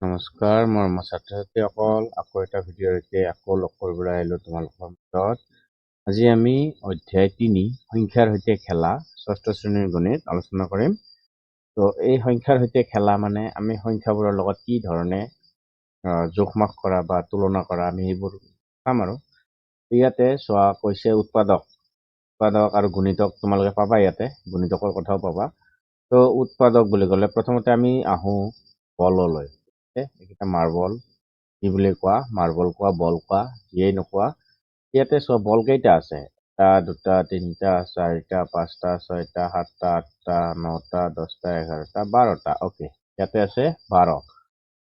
নমস্কাৰ, মই ছাত্ৰ-ছাত্ৰীসকল। আকৌ এটা ভিডিঅ'ৰ সৈতে আকৌ লগ কৰিবলৈ আহিলোঁ তোমালোকৰ মাজত। আজি আমি অধ্যায় 3 সংখ্যাৰ সৈতে খেলা ষষ্ঠ শ্ৰেণীৰ গণিত আলোচনা কৰিম। তো এই সংখ্যাৰ সৈতে খেলা মানে আমি সংখ্যাবোৰৰ লগত কি ধৰণে জোখ-মাখ কৰা বা তুলনা কৰা আমি এইবোৰ চাম আৰু। ইয়াতে চোৱা কৈছে উৎপাদক আৰু গুণিতক তোমালোকে পাবা, ইয়াতে গুণিতকৰ কথাও পাবা। তো উৎপাদক বুলি ক'লে প্ৰথমতে আমি আহোঁ বললৈ। এইকেইটা মাৰ্বল কি বুলি কোৱা, মাৰ্বল কোৱা, বল কোৱা, যিয়েই নোকোৱা। ইয়াতে চোৱা বল কেইটা আছে, 1 2 3 4 5 6 7 8 9 10 11 12টা। অ'কে, ইয়াতে আছে 12।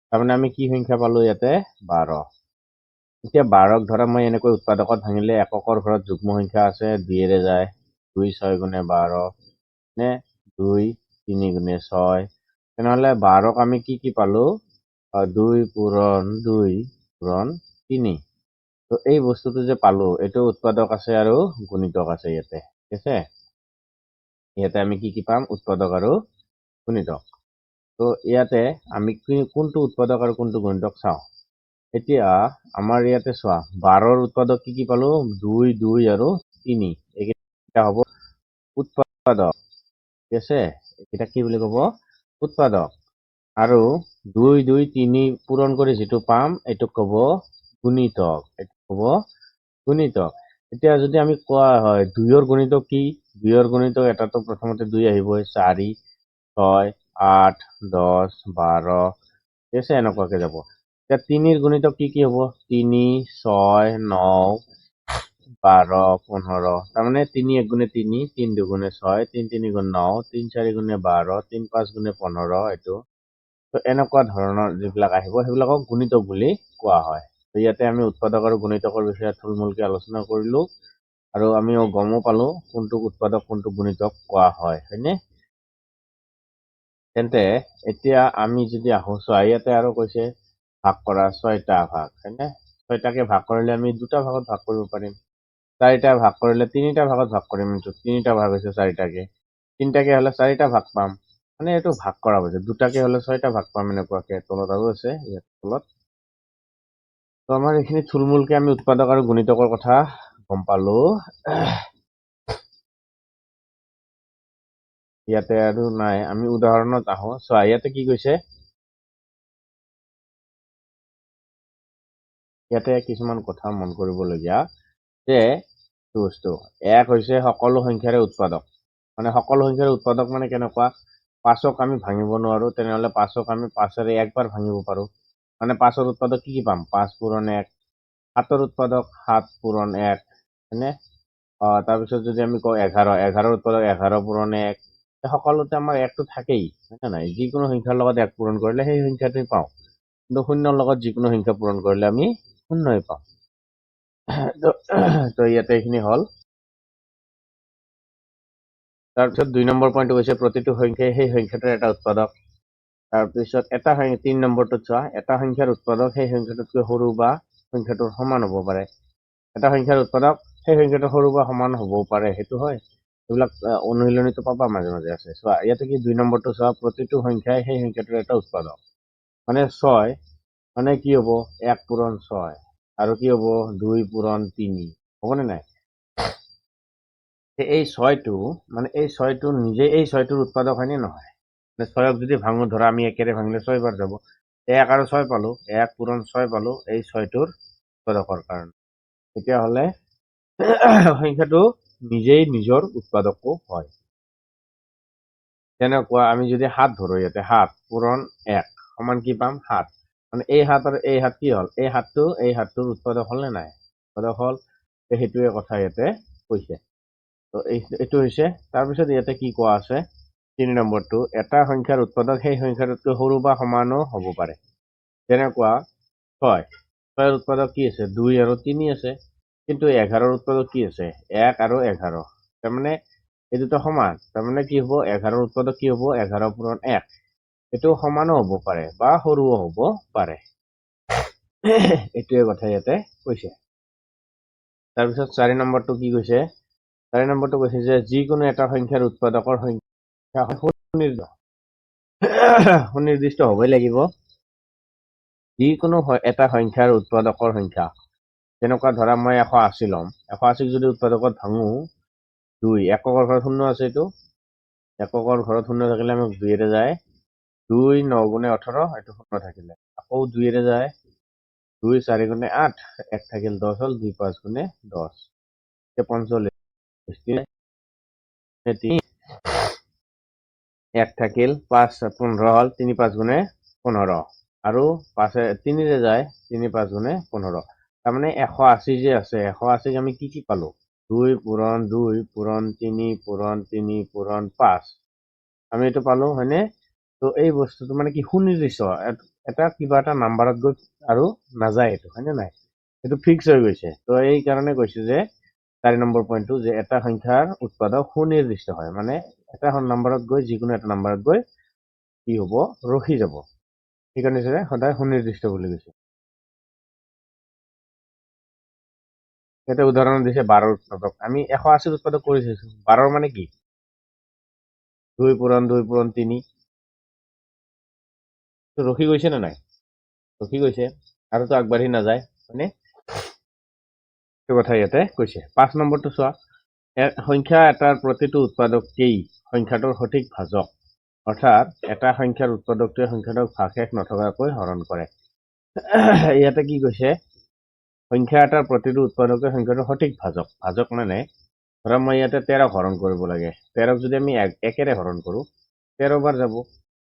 তাৰমানে আমি কি সংখ্যা পালো ইয়াতে 12। এতিয়া 12ক ধৰা মই এনেকৈ উৎপাদকত ভাঙিলে এককৰ ঘৰত যুগ্ম সংখ্যা আছে 2ৰে যায়, 2 6 গুণে 12 নে 2 3 গুণে 6। তেনেহ'লে 12ক আমি কি পালো, 2 পূৰণ 2 পূৰণ 3। তো এই বস্তুটো যে পালো, এইটো উৎপাদক আছে আৰু গুণিতক আছে ইয়াতে, ঠিক আছে। ইয়াতে আমি কি পাম, উৎপাদক আৰু গুণিতক। তো ইয়াতে আমি কোনটো উৎপাদক আৰু কোনটো গুণিতক চাওঁ। এতিয়া আমাৰ ইয়াতে চোৱা 12ৰ উৎপাদক কি পালো, 2 2 আৰু 3। এইকেইটা হ'ব উৎপাদক, ঠিক আছে। এইকেইটা কি বুলি ক'ব, উৎপাদক। আৰু 2 2 3 পূৰণ কৰি যিটো পাম এইটো ক'ব গুণিতক, এতিয়া যদি আমি কোৱা হয় 2ৰ গুণিতক কি, 2ৰ গুণিতক এটাতো প্ৰথমতে 2 আহিবই, 4 6 8 10 12, ঠিক আছে, এনেকুৱাকে যাব। এতিয়া 3ৰ গুণিতক কি হ'ব, 3 6 9 12 15। তাৰমানে 3 1 গুণে 3, 3 2 গুণে 6, 3 3 গুণে 9, 3 4 গুণে 12, 3 5 গুণে 15। এইটো তো এনেকুৱা ধৰণৰ যিবিলাক আহিব সেইবিলাকক গুণিতক বুলি কোৱা হয়। তো ইয়াতে আমি উৎপাদক আৰু গুণিতকৰ বিষয়ে থুলমূলকৈ আলোচনা কৰিলোঁ আৰু আমি গমো পালো কোনটো উৎপাদক কোনটো গুণিতক কোৱা হয়, হয়নে। তেন্তে এতিয়া আমি যদি আহোঁ চোৱা, ইয়াতে আৰু কৈছে ভাগ কৰা 6টা ভাগ, হয়নে। 6টাকে ভাগ কৰিলে আমি 2টা ভাগত ভাগ কৰিব পাৰিম। 4টা ভাগ কৰিলে 3টা ভাগত ভাগ কৰিম। 3টা ভাগ হৈছে 4টাকে, 3টাকে হ'লে 4টা ভাগ পাম। মানে এইটো ভাগ কৰা হৈছে, 2টাকে হ'লে 6টা ভাগ পাম, এনেকুৱাকে তলত আৰু আছে ইয়াত তলত। তো আমাৰ এইখিনি থুলমূলকে আমি উৎপাদক আৰু গুণিতকৰ কথা গম পালো। ইয়াতে আৰু নাই, আমি উদাহৰণত আহো। চোৱা ইয়াতে কি কৈছে, ইয়াতে কিছুমান কথা মন কৰিবলগীয়া যে বস্তু 1 হৈছে সকলো সংখ্যাৰে উৎপাদক। মানে সকলো সংখ্যাৰ উৎপাদক মানে কেনেকুৱা, 5ক আমি ভাঙিব নোৱাৰো, তেনেহ'লে 5ক আমি 5ৰে একবাৰ ভাঙিব পাৰো। মানে 5ৰ উৎপাদক কি পাম, 5 পূৰণ 1। 7ৰ উৎপাদক 7 পূৰণ 1, হয়নে। তাৰপিছত যদি আমি কওঁ 11ৰ উৎপাদক 11 পূৰণ 1। সকলোতে আমাৰ 1টো থাকেই, হয় নাই। যিকোনো সংখ্যাৰ লগত 1 পূৰণ কৰিলে সেই সংখ্যাটোৱে পাওঁ, কিন্তু শূন্যৰ লগত যিকোনো সংখ্যা পূৰণ কৰিলে আমি শূন্যই পাওঁ। তো ইয়াতে এইখিনি হ'ল। তাৰপিছত 2 নম্বৰ পইণ্টটো হৈছে প্ৰতিটো সংখ্যাই সেই সংখ্যাটোৰ এটা উৎপাদক। তাৰপিছত 3 নম্বৰটোত চোৱা, এটা সংখ্যাৰ উৎপাদক সেই সংখ্যাটোতকৈ সৰু বা সংখ্যাটোৰ সমান হ'ব পাৰে। এটা সংখ্যাৰ উৎপাদক সেই সংখ্যাটো সৰু বা সমান হ'বও পাৰে, সেইটো হয়। এইবিলাক অনুশীলনীটো পাবা মাজে মাজে আছে। চোৱা ইয়াতে কি 2 নম্বৰটো চোৱা, প্ৰতিটো সংখ্যাই সেই সংখ্যাটোৰ এটা উৎপাদক। মানে 6 মানে কি হ'ব, 1 পূৰণ 6 আৰু কি হ'ব 2 পূৰণ 3, হ'বনে নাই। এই 6টো মানে এই 6টো নিজে এই 6টোৰ উৎপাদক হয়নে নহয়। মানে 6ক যদি ভাঙো, ধৰা আমি 1ৰে ভাঙিলে 6 বাৰ যাব, 1 আৰু 6 পালো, 1 পূৰণ 6 পালো এই 6টোৰ উৎপাদকৰ কাৰণে। তেতিয়াহ'লে সংখ্যাটো নিজেই নিজৰ উৎপাদকো হয়। তেনেকুৱা আমি যদি 7 ধৰো, ইয়াতে 7 পূৰণ 1 সমান কি পাম, 7। মানে এই 7 আৰু এই 7 কি হ'ল, এই 7টোৰ উৎপাদক হ'ল নে নাই, উৎপাদক হ'ল। সেইটোৱে কথা ইয়াতে কৈছে। তো এইটো হৈছে। তাৰপিছত ইয়াতে কি কোৱা আছে, 3 নম্বৰটো, এটা সংখ্যাৰ উৎপাদক সেই সংখ্যাটোতকৈ সৰু বা সমানো হ'ব পাৰে। যেনেকুৱা 6ৰ উৎপাদক কি আছে, 2 আৰু 3 আছে, কিন্তু 11ৰ উৎপাদক কি আছে, 1 আৰু 11। তাৰমানে এই দুটা সমান, তাৰমানে কি হ'ব, 11ৰ উৎপাদক কি হ'ব, 11 পূৰণ 1। এইটো সমানো হ'ব পাৰে বা সৰুও হ'ব পাৰে। এইটোৱে কথা ইয়াতে কৈছে। তাৰপিছত 4 নম্বৰটো কি কৈছে, 4 নম্বৰটো কৈছে যে যিকোনো এটা সংখ্যাৰ উৎপাদকৰ সংখ্যা সুনিৰ্দিষ্ট হ'বই লাগিব। যিকোনো এটা সংখ্যাৰ উৎপাদকৰ সংখ্যা, যেনেকুৱা ধৰা মই 180 ল'ম, 180 যদি উৎপাদকত ভাঙো 2, এককৰ ঘৰত শূন্য আছে, এইটো এককৰ ঘৰত শূন্য থাকিলে আমাক 2 যায়, 2 9 গুণে 18, এইটো শূন্য থাকিলে আকৌ 2 যায়, 2 4 গুণে 8, 1 থাকিল 10 হ'ল, 2 5 গুণে 10, 45, 1 থাকিল 5 15 হ'ল, 3 5 গুণে 15, আৰু 5 3 যায়, 3 5 গুণে 15, তাৰমানে 180 যে আছে, 180 আমি কি পালো, 2 পূৰণ 2 পূৰণ 3 পূৰণ 3 পূৰণ 5, আমি এইটো পালো, হয়নে? তো এই বস্তুটো মানে কি সুনিৰ্দিষ্ট, এটা কিবা এটা নাম্বাৰত গৈ আৰু নাযায়, এইটো হয়নে নাই, এইটো ফিক্স হৈ গৈছে। তো এই কাৰণে কৈছো যে 4 নম্বৰ পইণ্টটো, যে এটা সংখ্যাৰ উৎপাদক সুনিৰ্দিষ্ট হয়, মানে এটা নাম্বাৰত গৈ যিকোনো এটা নাম্বাৰত গৈ কি হ'ব, ৰখি যাব, সেইকাৰণে সদায় সুনিৰ্দিষ্ট বুলি কৈছে। এটা উদাহৰণ দিছে 12 উৎপাদক, আমি 180 উৎপাদক কৰি চাইছো, 12 মানে কি, 2 পূৰণ 2 পূৰণ 3, ৰখি গৈছে নে নাই, ৰখি গৈছে, আৰুতো আগবাঢ়ি নাযায়, হয়নে? সেইটো কথা ইয়াতে কৈছে। 5 নম্বৰটো চোৱা, সংখ্যা এটাৰ প্ৰতিটো উৎপাদকেই সংখ্যাটোৰ সঠিক ভাজক, অৰ্থাৎ এটা সংখ্যাৰ উৎপাদকটোৱে সংখ্যাটোক ভাগশেষ নথকাকৈ হৰণ কৰে। ইয়াতে কি কৈছে, সংখ্যা এটাৰ প্ৰতিটো উৎপাদকে সংখ্যাটোৰ সঠিক ভাজক, ভাজক মানে ধৰা মই ইয়াতে 13 হৰণ কৰিব লাগে, 13ক যদি আমি 1 হৰণ কৰো 13 বাৰ যাব,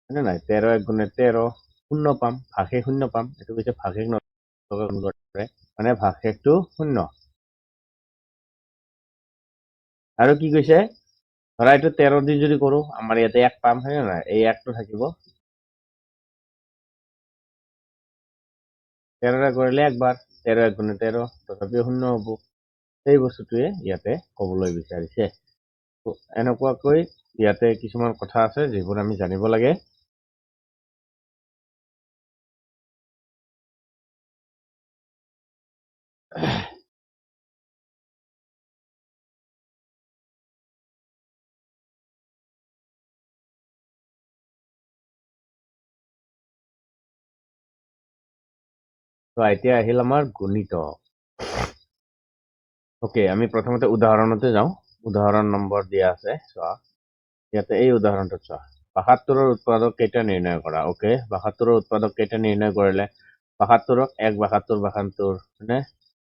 হয়নে নাই, 13 1 গুণে 13, শূন্য পাম, ভাগশেষ শূন্য পাম, এইটো কৈছে ভাগশেষ নথকাকৈ, মানে ভাগশেষটো শূন্য। আৰু কি কৈছে, ধৰা এইটো 13 দি যদি কৰো আমাৰ ইয়াতে 1 পাম, হয় নাই, এই 1টো থাকিব, 13 কৰিলে একবাৰ, 13 1 গুণে 13, তথাপিও শূন্য হ'ব, সেই বস্তুটোৱে ইয়াতে ক'বলৈ বিচাৰিছে। এনেকুৱাকৈ ইয়াতে কিছুমান কথা আছে যিবোৰ আমি জানিব লাগে। তো এতিয়া আহিল আমাৰ গণিত। ওকে, আমি প্ৰথমতে উদাহৰণতে যাওঁ, উদাহৰণ নম্বৰ দিয়া আছে, চোৱা ইয়াতে এই উদাহৰণটো চোৱা, 72ৰ উৎপাদক কেইটা নিৰ্ণয় কৰা। ওকে, 72ৰ উৎপাদক কেইটা নিৰ্ণয় কৰিলে, 72ক 1 72 72, হয়নে,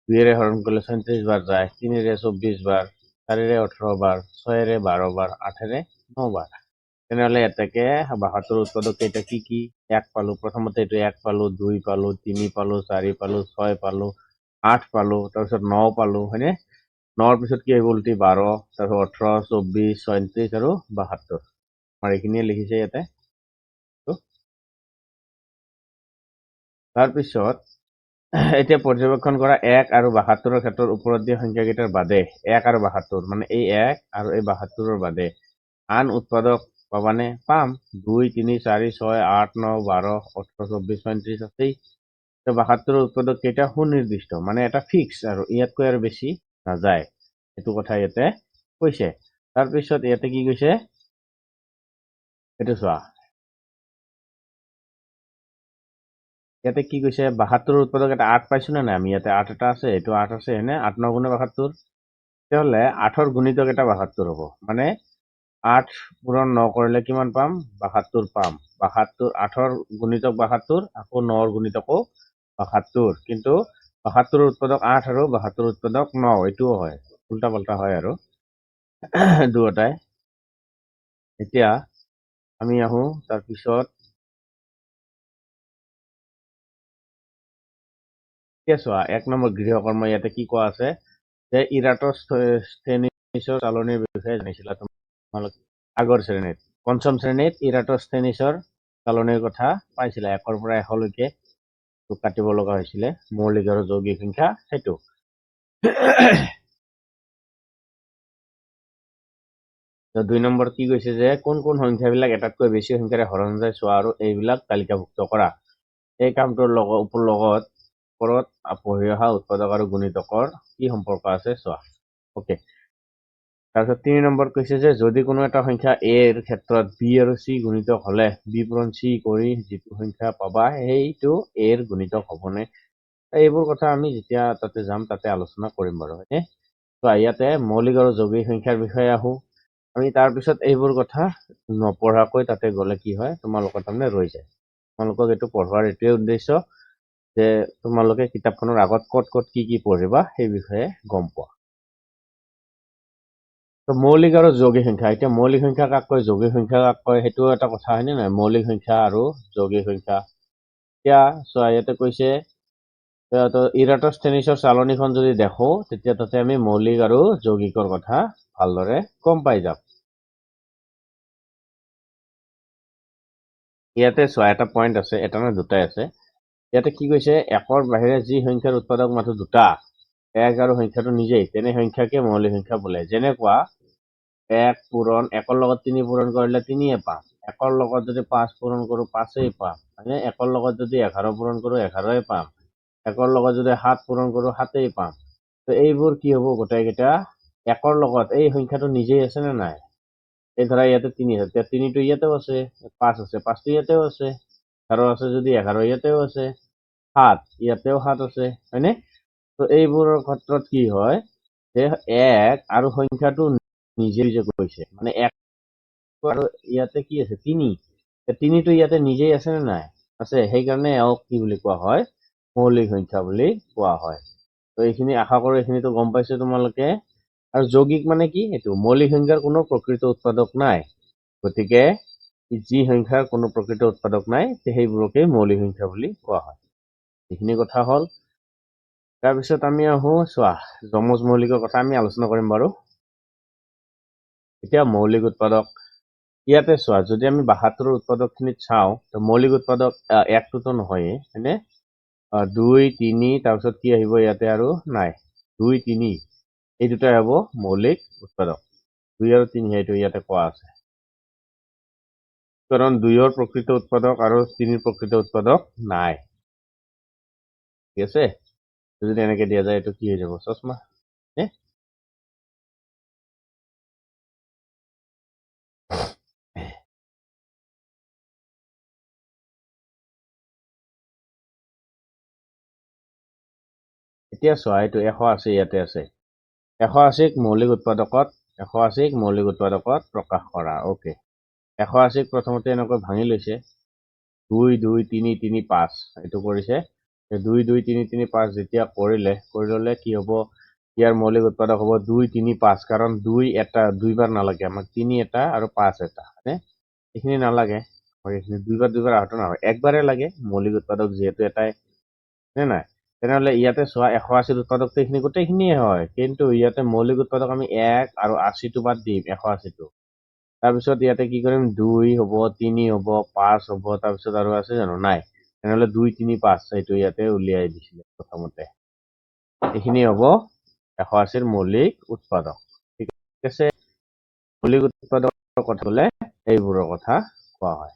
2ৰে হৰণ কৰিলে 37 বাৰ যায়, 3ৰে 24 বাৰ, 4ৰে 18 বাৰ, 6ৰে 12 বাৰ, 8ৰে 9 বাৰ, তেনেহ'লে এটাকে 72ৰ উৎপাদক কেইটা কি কি, 1 পালো, প্ৰথমতে এইটো 1 পালো, 2 পালো, 3 পালো, 4 পালো, 6 পালো, 8 পালো, তাৰপিছত 9 পালো, হয়নে, 9ৰ পিছত কি আহিব, উল্টি 12, তাৰপিছত 18 24 37 আৰু 72, আমাৰ এইখিনিয়ে লিখিছে ইয়াতে। তাৰপিছত এতিয়া পৰ্যবেক্ষণ কৰা 1 আৰু 72ৰ ক্ষেত্ৰত ওপৰত দিয়া সংখ্যাকেইটাৰ বাদে, 1 আৰু 72 মানে এই 1 আৰু এই 72ৰ বাদে আন উৎপাদক পাবানে, পাম, 2 3 4 6 8 9 12 18 24 35 আছেই। 72ৰ উৎপাদক কেইটা সুনিৰ্দিষ্ট, মানে এটা ফিক্স, আৰু ইয়াতকৈ আৰু বেছি নাযায়, এইটো কথা ইয়াতে কৈছে। তাৰপিছত ইয়াতে কি কৈছে, এইটো চোৱা, ইয়াতে কি কৈছে, 72ৰ উৎপাদক এটা 8 পাইছো নে নাই, আমি ইয়াতে 8 এটা আছে, এইটো 8 আছে, হয়নে, 8 9 গুণে 72, তেতিয়াহ'লে 8ৰ গুণিতক এটা 72 হ'ব, মানে 8 পূৰণ 9 কৰিলে কিমান পাম, 72 পাম, 72, 8ৰ গুণিতক 72, আকৌ 9ৰ গুণিতকো 72, কিন্তু 72ৰ উৎপাদক 8 আৰু 72ৰ উৎপাদক 9, এইটোও হয়, উল্টা পাল্টা হয় আৰু দুয়োটাই। এতিয়া আমি আহো তাৰপিছত, চোৱা 1 নম্বৰ গৃহকৰ্ম, ইয়াতে কি কোৱা আছে, যে ইৰাটোস্থেনিছৰ চালনীৰ বিষয়ে জানিছিলা তোমালোক আগৰ শ্ৰেণীত, পঞ্চম শ্ৰেণীত ইৰাটোস্থেনিছৰ চালনীৰ কথা পাইছিলা, 1ৰ পৰা 100 লৈকে কাটিব লগা হৈছিলে, মৌলিক আৰু যৌগিক সংখ্যা, সেইটো। তো 2 নম্বৰ কি কৈছে, যে কোন কোন সংখ্যাবিলাক এটাতকৈ বেছি সংখ্যাৰে হৰণ যায় চোৱা আৰু এইবিলাক তালিকাভুক্ত কৰা। এই কামটোৰ লগত ওপৰত পঢ়ি অহা উৎপাদক আৰু গুণিতকৰ কি সম্পৰ্ক আছে চোৱা। ওকে, তাৰপিছত 3 নম্বৰ কৈছে যে যদি কোনো এটা সংখ্যা a ৰ ক্ষেত্ৰত b আৰু c গুণিতক হলে b পূৰণ c কৰি যিটো সংখ্যা পাবা সেইটো a ৰ গুণিতক হ'বনে। এইবোৰ কথা আমি যেতিয়া তাতে যাম তাতে আলোচনা কৰিম বাৰু হয়নে। তো ইয়াতে মৌলিক আৰু যৌগিক সংখ্যাৰ বিষয়ে আহো। আমি তাৰপিছত এইবোৰ কথা নপঢ়াকৈ তাতে গ'লে কি হয় তোমালোকৰ তাৰমানে ৰৈ যায়। তোমালোকক এইটো পঢ়োৱাৰ এইটোৱে উদ্দেশ্য যে তোমালোকে কিতাপখনৰ আগত ক'ত ক'ত কি পঢ়িবা সেই বিষয়ে গম পোৱা। তো মৌলিক আৰু যৌগিক সংখ্যা, এতিয়া মৌলিক সংখ্যা কাক কয় যৌগিক সংখ্যা কাক কয় সেইটো এটা কথা হয়নে নহয়। মৌলিক সংখ্যা আৰু যৌগিক সংখ্যা, এতিয়া চোৱা ইয়াতে কৈছে ইৰাটোস্থেনিছৰ চালনীখন যদি দেখো তেতিয়া তাতে আমি মৌলিক আৰু যৌগিকৰ কথা ভালদৰে গম পাই যাম। ইয়াতে চোৱা এটা পইণ্ট আছে, এটা নহয় দুটাই আছে। ইয়াতে কি কৈছে একৰ বাহিৰে যি সংখ্যাৰ উৎপাদক মাথো দুটা, এক আৰু সংখ্যাটো নিজেই, তেনে সংখ্যাকে মৌলিক সংখ্যা বোলে। যেনেকুৱা 1 পূৰণ 1ৰ লগত 3 পূৰণ কৰিলে 3য়ে পাম, 1ৰ লগত যদি 5 পূৰণ কৰো 5ই পাম হয়নে। 1ৰ লগত যদি 11 পূৰণ কৰো 11ই পাম, 1ৰ লগত যদি 7 পূৰণ কৰো 7ই পাম। তো এইবোৰ কি হ'ব গোটেইকেইটা 1ৰ লগত এই সংখ্যাটো নিজেই আছে নে নাই। এই ধৰা ইয়াতে 3 আছে, তেতিয়া 3টো ইয়াতেও আছে, 5 আছে 5টো ইয়াতেও আছে, 11 আছে যদি 11 ইয়াতেও আছে, 7 ইয়াতেও 7 আছে হয়নে। তো এইবোৰৰ ক্ষেত্ৰত কি হয় যে 1 আৰু সংখ্যাটো নিজে নিজে কৈছে মানে 1 আৰু ইয়াতে কি আছে 3, 3টো ইয়াতে নিজেই আছে নে নাই আছে, সেইকাৰণে এওক কি বুলি কোৱা হয় মৌলিক সংখ্যা বুলি কোৱা হয়। তো এইখিনি আশা কৰো এইখিনিতো গম পাইছো তোমালোকে। আৰু যৌগিক মানে কি, এইটো মৌলিক সংখ্যাৰ কোনো প্ৰকৃত উৎপাদক নাই, গতিকে যি সংখ্যাৰ কোনো প্ৰকৃত উৎপাদক নাই সেইবোৰকে মৌলিক সংখ্যা বুলি কোৱা হয়। এইখিনি কথা হ'ল। তাৰপিছত আমি আহো চোৱা যমজ মৌলিকৰ কথা আমি আলোচনা কৰিম বাৰু। এতিয়া মৌলিক উৎপাদক, ইয়াতে চোৱা যদি আমি 72ৰ উৎপাদকখিনিত চাওঁ তো মৌলিক উৎপাদক 1টোতো নহয়েই হয়নে, 2 3 তাৰপিছত কি আহিব ইয়াতে আৰু নাই 2 3 এই দুটাই হ'ব মৌলিক উৎপাদক, 2 আৰু 3 সেইটো ইয়াতে কোৱা আছে, কাৰণ 2ৰ প্ৰকৃত উৎপাদক আৰু 3ৰ প্ৰকৃত উৎপাদক নাই। ঠিক আছে, যদি এনেকে দিয়া যায় এইটো কি হৈ যাব চশমা। এতিয়া চোৱা এইটো 180 ইয়াতে আছে, 180ক মৌলিক উৎপাদকত 180ক মৌলিক উৎপাদকত প্ৰকাশ কৰা। অ'কে, 180ক প্ৰথমতে এনেকৈ ভাঙি লৈছে 2 2 3 3 5 এইটো কৰিছে, 2 2 3 3 5 যেতিয়া কৰি ল'লে কি হ'ব ইয়াৰ মৌলিক উৎপাদক হ'ব 2 3 5, কাৰণ 2 এটা দুইবাৰ নালাগে আমাক, 3 এটা আৰু 5 এটা হয়নে। এইখিনি নালাগে, এইখিনি দুইবাৰ আহটো নহয়, একবাৰে লাগে মৌলিক উৎপাদক যিহেতু এটাই নে নাই। তেনেহ'লে ইয়াতে চোৱা 180ৰ উৎপাদকটো এইখিনি গোটেইখিনিয়ে হয়, কিন্তু ইয়াতে মৌলিক উৎপাদক আমি 1 আৰু 80টো বাদ দিম 180টো। তাৰপিছত ইয়াতে কি কৰিম 2 হ'ব 3 হ'ব 5 হ'ব, তাৰপিছত আৰু আছে জানো নাই, তেনেহ'লে 2 3 5 এইটো ইয়াতে উলিয়াই দিছিলে প্ৰথমতে। এইখিনি হ'ব 180ৰ মৌলিক উৎপাদক। ঠিক আছে, মৌলিক উৎপাদকৰ কথা ক'লে এইবোৰৰ কথা কোৱা হয়।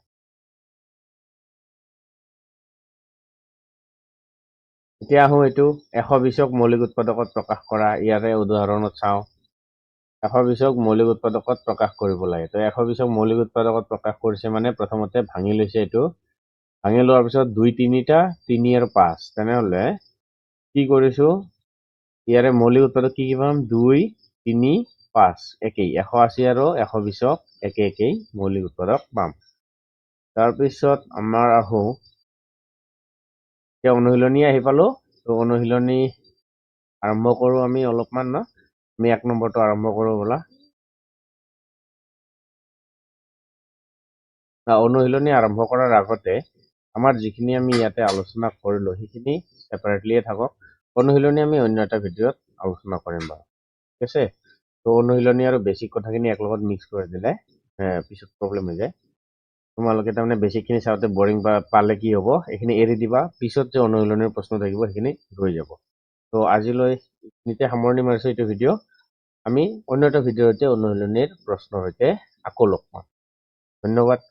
এতিয়া আহো এইটো 120ক মৌলিক উৎপাদকত প্ৰকাশ কৰা, ইয়াৰে উদাহৰণত চাওঁ। 120ক মৌলিক উৎপাদকত প্ৰকাশ কৰিব লাগে, তো 120ক মৌলিক উৎপাদকত প্ৰকাশ কৰিছে মানে প্ৰথমতে ভাঙি লৈছে, এইটো ভাঙি লোৱাৰ পিছত 2 3টা 3 আৰু 5, তেনেহ'লে কি কৰিছো ইয়াৰে মৌলিক উৎপাদক কি পাম 2 3 5 একেই, 180 আৰু 120ক একেই মৌলিক উৎপাদক পাম। তাৰপিছত আমাৰ আহো এতিয়া অনুশীলনী আহি পালো, তো অনুশীলনী আৰম্ভ কৰো আমি অলপমান ন, আমি 1 নম্বৰটো আৰম্ভ কৰো ব'লা। অনুশীলনী আৰম্ভ কৰাৰ আগতে আমাৰ যিখিনি আমি ইয়াতে আলোচনা কৰিলো সেইখিনি ছেপাৰেটলিয়ে থাকক, অনুশীলনী আমি অন্য এটা ভিডিঅ'ত আলোচনা কৰিম বাৰু। ঠিক আছে, তো অনুশীলনী আৰু বেছিক কথাখিনি একেলগত মিক্স কৰি দিলে পিছত প্ৰব্লেম হৈ যায়। তোমালোকে তাৰমানে বেছিকখিনি চাওঁতে বৰিং পালে কি হ'ব, এইখিনি এৰি দিবা, পিছত যে অনুশীলনীৰ প্ৰশ্ন থাকিব সেইখিনি ৰৈ যাব। তো আজিলৈ এইখিনিতে সামৰণি মাৰিছো এইটো ভিডিঅ', আমি অন্য এটা ভিডিঅ'তে অনুশীলনীৰ প্ৰশ্নৰ সৈতে আকৌ লগ পাম। ধন্যবাদ।